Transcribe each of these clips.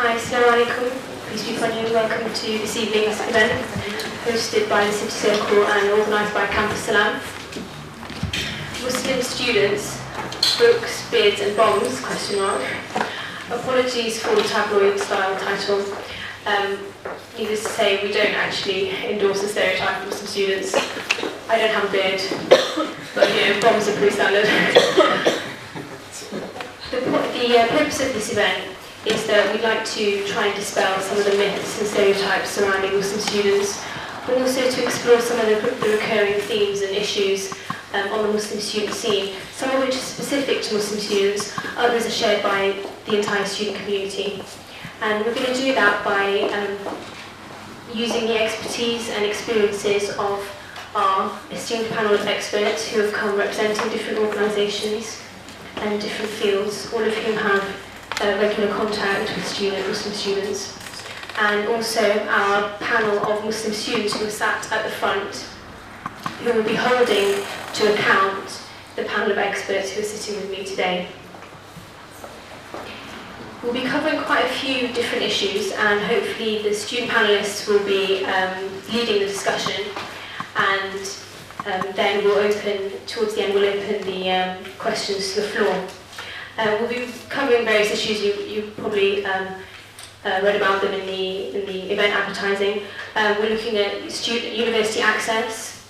Hi, Assalamu alaikum. Peace be upon you. Welcome to this evening's event, hosted by the City Circle and organised by Campus Salam. Muslim students, books, beards and bombs, question mark. Apologies for the tabloid style title. Needless to say, we don't actually endorse the stereotype of Muslim students. I don't have a beard, but you know, bombs are pretty standard. The purpose of this event is that we'd like to try and dispel some of the myths and stereotypes surrounding Muslim students, but also to explore some of the recurring themes and issues on the Muslim student scene, some of which are specific to Muslim students, others are shared by the entire student community. And we're going to do that by using the expertise and experiences of our esteemed panel of experts who have come representing different organisations and different fields, all of whom have regular contact with Muslim students, and also our panel of Muslim students who are sat at the front, who will be holding to account the panel of experts who are sitting with me today. We'll be covering quite a few different issues, and hopefully the student panellists will be leading the discussion, and then we'll open, towards the end, we'll open the questions to the floor. We'll be covering various issues. You probably read about them in the event advertising. We're looking at university access.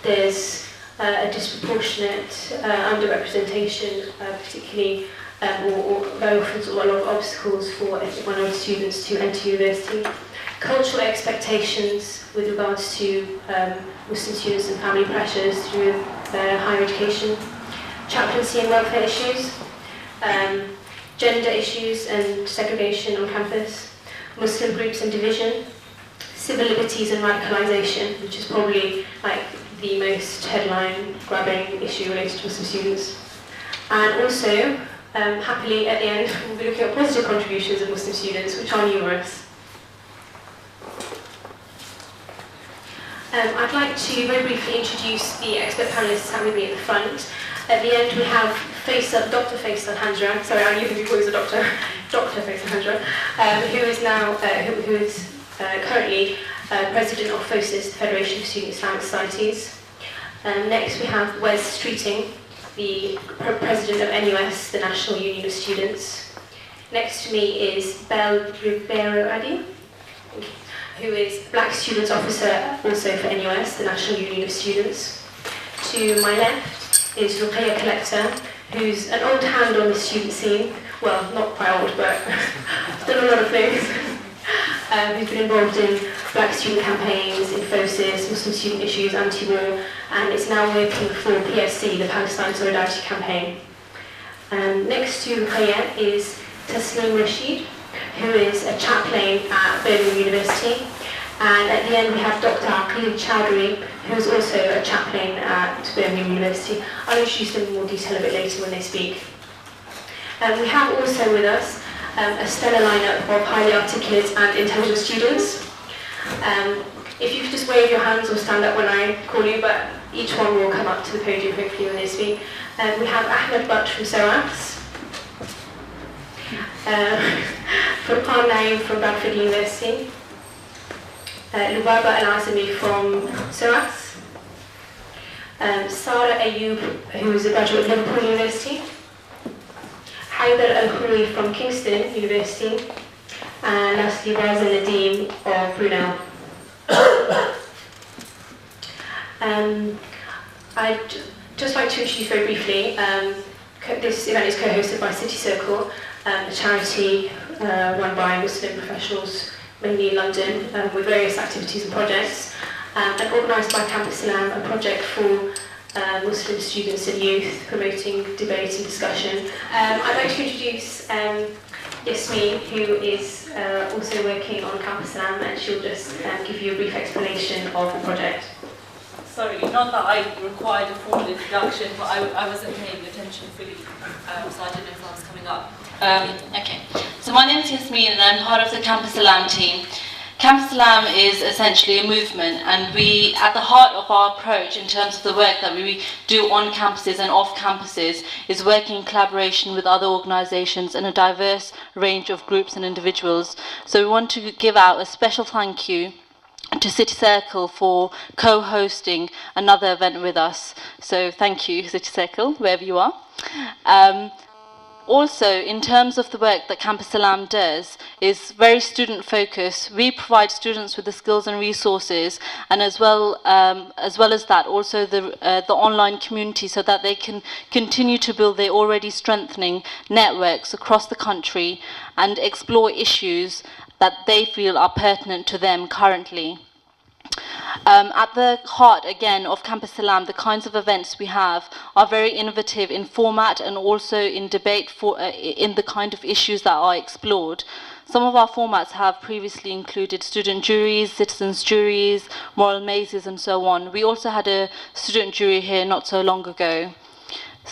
There's a disproportionate underrepresentation, particularly, or very often a lot of obstacles for ethnic minority students to enter university. Cultural expectations with regards to Muslim students and family pressures through their higher education. Chaplaincy and welfare issues, gender issues and segregation on campus, Muslim groups and division, civil liberties and radicalisation, which is probably like the most headline-grabbing issue related to Muslim students. And also, happily at the end, we'll be looking at positive contributions of Muslim students, which are numerous. I'd like to very briefly introduce the expert panellists sat with me at the front. At the end we have Dr. Faisal Handra, sorry I knew him before he was a doctor, Dr. Faisal Handra, who is now, who is currently President of FOSIS, the Federation of Student Islamic Societies. Next we have Wes Streeting, the President of NUS, the National Union of Students. Next to me is Belle Ribeiro Adi, who is Black Students Officer also for NUS, the National Union of Students. To my left is Ruqayya Collector, who's an old hand on the student scene. Well, not quite old, but done a lot of things. Who's been involved in Black student campaigns, in FOSIS, Muslim student issues, anti-war, and is now working for PSC, the Palestine Solidarity Campaign. Next to Ruqayya is Tasneem Rashid, who is a chaplain at Birmingham University. And at the end we have Dr. Aqil Chowdhury, who is also a chaplain at Birmingham University. I'll introduce them in more detail a bit later when they speak. We have also with us a stellar lineup of highly articulate and intelligent students. If you could just wave your hands or stand up when I call you, but each one will come up to the podium hopefully when they speak. We have Ahmed Butt from SOAS, Furqan Naim from Bradford University, Lubaba Al-Azami from SOAS, Sarah Ayoub, who is a graduate of Liverpool University, Haidar Al-Khoury from Kingston University, and lastly Raza Nadeem of Brunel. I'd just like to introduce very briefly, this event is co-hosted by City Circle, a charity run by Muslim professionals mainly in London, with various activities and projects, and organised by Campus Salam, a project for Muslim students and youth promoting debate and discussion. I'd like to introduce Yasmin, who is also working on Campus Salam, and she'll just give you a brief explanation of the project. Sorry, not that I required a formal introduction, but I wasn't paying attention fully, so I didn't know if I was coming up. Okay, so my name is Yasmin and I'm part of the Campus Salam team. Campus Salam is essentially a movement, and we, at the heart of our approach in terms of the work that we do on campuses and off campuses, is working in collaboration with other organisations and a diverse range of groups and individuals. So we want to give out a special thank you to City Circle for co-hosting another event with us. So thank you, City Circle, wherever you are. Also, in terms of the work that Campus Salam does, is very student-focused. We provide students with the skills and resources, and as well as that, also the online community, so that they can continue to build their already strengthening networks across the country and explore issues that they feel are pertinent to them currently. At the heart, again, of Campus Salam, the kinds of events we have are very innovative in format and also in debate in the kind of issues that are explored. Some of our formats have previously included student juries, citizens juries, moral mazes, and so on. We also had a student jury here not so long ago.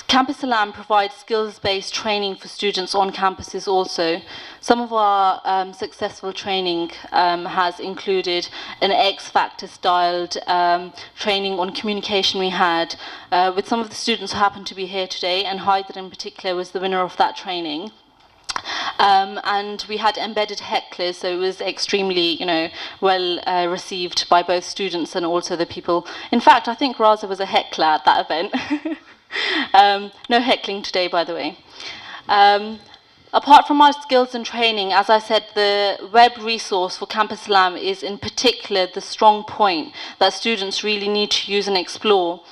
Campus Salam provides skills-based training for students on campuses also. Some of our successful training has included an X-Factor styled training on communication we had with some of the students who happen to be here today, and Haider in particular was the winner of that training. And we had embedded hecklers, so it was extremely, well received by both students and also the people. In fact, I think Raza was a heckler at that event. No heckling today, by the way. Apart from our skills and training, as I said, the web resource for Campus Salam is in particular the strong point that students really need to use and explore.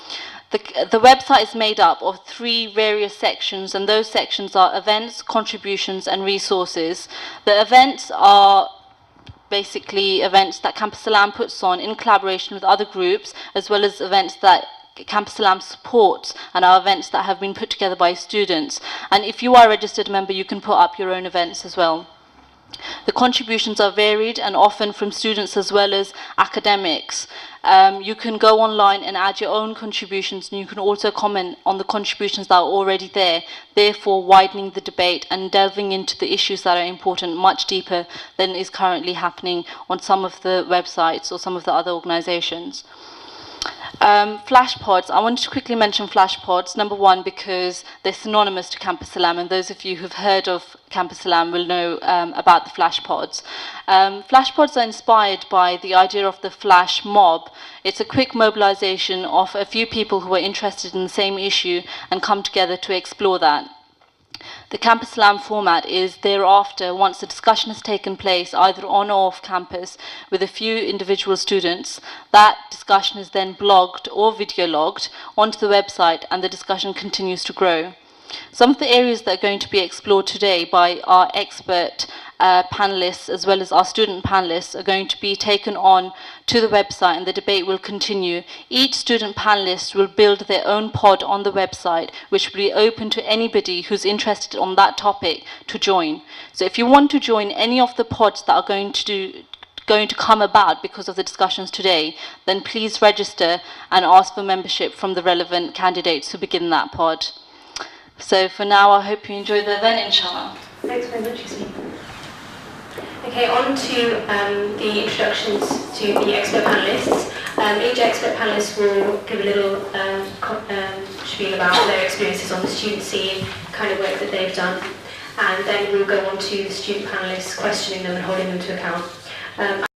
The website is made up of 3 various sections, and those sections are events, contributions, and resources. The events are basically events that Campus Salam puts on in collaboration with other groups, as well as events that Campus Salam supports and are events that have been put together by students. And if you are a registered member, you can put up your own events as well. The contributions are varied and often from students as well as academics. You can go online and add your own contributions, and you can also comment on the contributions that are already there, therefore widening the debate and delving into the issues that are important much deeper than is currently happening on some of the websites or some of the other organisations. Flashpods. I wanted to quickly mention flashpods. Number one, because they're synonymous to Campus Salam, and those of you who've heard of Campus Salam will know about the flashpods. Flashpods are inspired by the idea of the flash mob. It's a quick mobilization of a few people who are interested in the same issue and come together to explore that. The Campus Salam format is thereafter, once the discussion has taken place either on or off campus with a few individual students, that discussion is then blogged or video logged onto the website, and the discussion continues to grow. Some of the areas that are going to be explored today by our expert panelists as well as our student panelists are going to be taken on to the website, and the debate will continue. Each student panelist will build their own pod on the website, which will be open to anybody who's interested on that topic to join. So if you want to join any of the pods that are going to come about because of the discussions today, then please register and ask for membership from the relevant candidates who begin that pod. So for now, I hope you enjoy the event, inshallah. Thanks very much, Yasmin. Okay, on to the introductions to the expert panellists. Each expert panellist will give a little spiel about their experiences on the student scene, kind of work that they've done, and then we'll go on to the student panellists, questioning them and holding them to account.